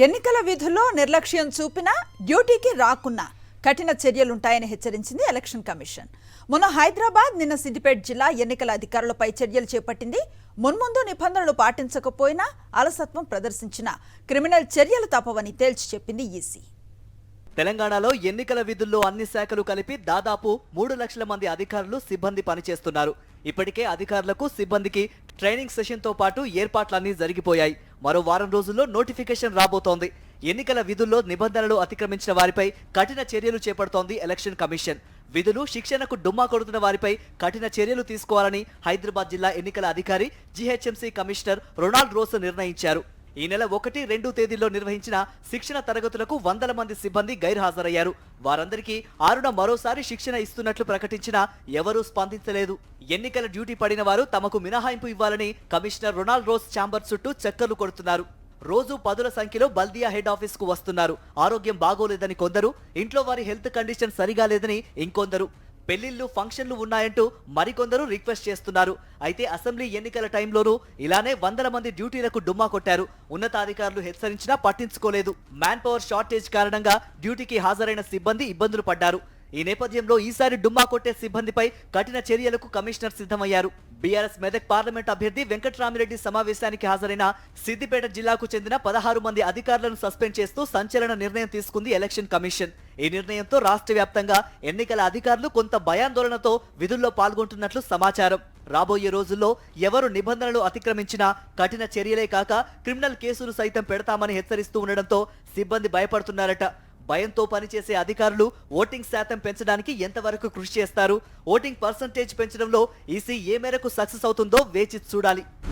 ఎన్నికల విధుల్లో నిర్లక్ష్యం చూపినా డ్యూటీకి రాకున్నా కఠిన చర్యలుంటాయని హెచ్చరించింది ఎలక్షన్ కమిషన్. మొన్న హైదరాబాద్, నిన్న సిద్దిపేట జిల్లా ఎన్నికల అధికారులపై చర్యలు చేపట్టింది. మున్ముందు నిబంధనలు పాటించకపోయినా అలసత్వం ప్రదర్శించిన క్రిమినల్ చర్యలు తప్పవని తేల్చి చెప్పింది ఈసీ. తెలంగాణలో ఎన్నికల విధుల్లో అన్ని శాఖలు కలిపి దాదాపు 3 లక్షల మంది అధికారులు, సిబ్బంది పనిచేస్తున్నారు. ఇప్పటికే అధికారులకు, సిబ్బందికి ట్రైనింగ్ సెషన్తో పాటు ఏర్పాట్లన్నీ జరిగిపోయాయి. మరో వారం రోజుల్లో నోటిఫికేషన్ రాబోతోంది. ఎన్నికల విధుల్లో నిబంధనలు అతిక్రమించిన వారిపై కఠిన చర్యలు చేపడుతోంది ఎలక్షన్ కమిషన్. విధులు, శిక్షణకు డుమ్మా కొడుతున్న వారిపై కఠిన చర్యలు తీసుకోవాలని హైదరాబాద్ జిల్లా ఎన్నికల అధికారి, జీహెచ్ఎంసీ కమిషనర్ రొనాల్డ్ రోస్ నిర్ణయించారు. ఈ నెల 1, 2 తేదీల్లో నిర్వహించిన శిక్షణ తరగతులకు 100 మంది సిబ్బంది గైర్హాజరయ్యారు. వారందరికీ 6న మరోసారి శిక్షణ ఇస్తున్నట్లు ప్రకటించినా ఎవరూ స్పందించలేదు. ఎన్నికల డ్యూటీ పడిన వారు తమకు మినహాయింపు ఇవ్వాలని కమిషనర్ రొనాల్డ్ రోస్ ఛాంబర్ చుట్టూ చక్కర్లు కొడుతున్నారు. రోజు 10ల సంఖ్యలో బల్దియా హెడ్ ఆఫీస్ కు వస్తున్నారు. ఆరోగ్యం బాగోలేదని కొందరు, ఇంట్లో వారి హెల్త్ కండిషన్ సరిగా లేదని ఇంకొందరు, పెళ్లిళ్లు, ఫంక్షన్లు ఉన్నాయంటూ మరికొందరు రిక్వెస్ట్ చేస్తున్నారు. అయితే అసెంబ్లీ ఎన్నికల టైంలోనూ ఇలానే 100 మంది డ్యూటీలకు డుమ్మా కొట్టారు. ఉన్నతాధికారులు హెచ్చరించినా పట్టించుకోలేదు. మ్యాన్ పవర్ షార్టేజ్ కారణంగా డ్యూటీకి హాజరైన సిబ్బంది ఇబ్బందులు పడ్డారు. ఈ నేపథ్యంలో ఈసారి డుమ్మా కొట్టే సిబ్బందిపై కఠిన చర్యలకు కమిషనర్ సిద్ధమయ్యారు. బీఆర్ఎస్ మెదక్ పార్లమెంట్ అభ్యర్థి వెంకట్రామిరెడ్డి సమావేశానికి హాజరైన సిద్దిపేట జిల్లాకు చెందిన 16 మంది అధికారులను సస్పెండ్ చేస్తూ సంచలన నిర్ణయం తీసుకుంది ఎలక్షన్ కమిషన్. ఈ నిర్ణయంతో రాష్ట్ర వ్యాప్తంగా ఎన్నికల అధికారులు కొంత భయాందోళనతో విధుల్లో పాల్గొంటున్నట్లు సమాచారం. రాబోయే రోజుల్లో ఎవరు నిబంధనలు అతిక్రమించినా కఠిన చర్యలే కాక క్రిమినల్ కేసులు సైతం పెడతామని హెచ్చరిస్తూ ఉండడంతో సిబ్బంది భయపడుతున్నారట. భయంతో పనిచేసే అధికారులు ఓటింగ్ శాతం పెంచడానికి ఎంతవరకు కృషి చేస్తారు? ఓటింగ్ పర్సంటేజ్ పెంచడంలో ఈసీ ఏ మేరకు సక్సెస్ అవుతుందో వేచి చూడాలి.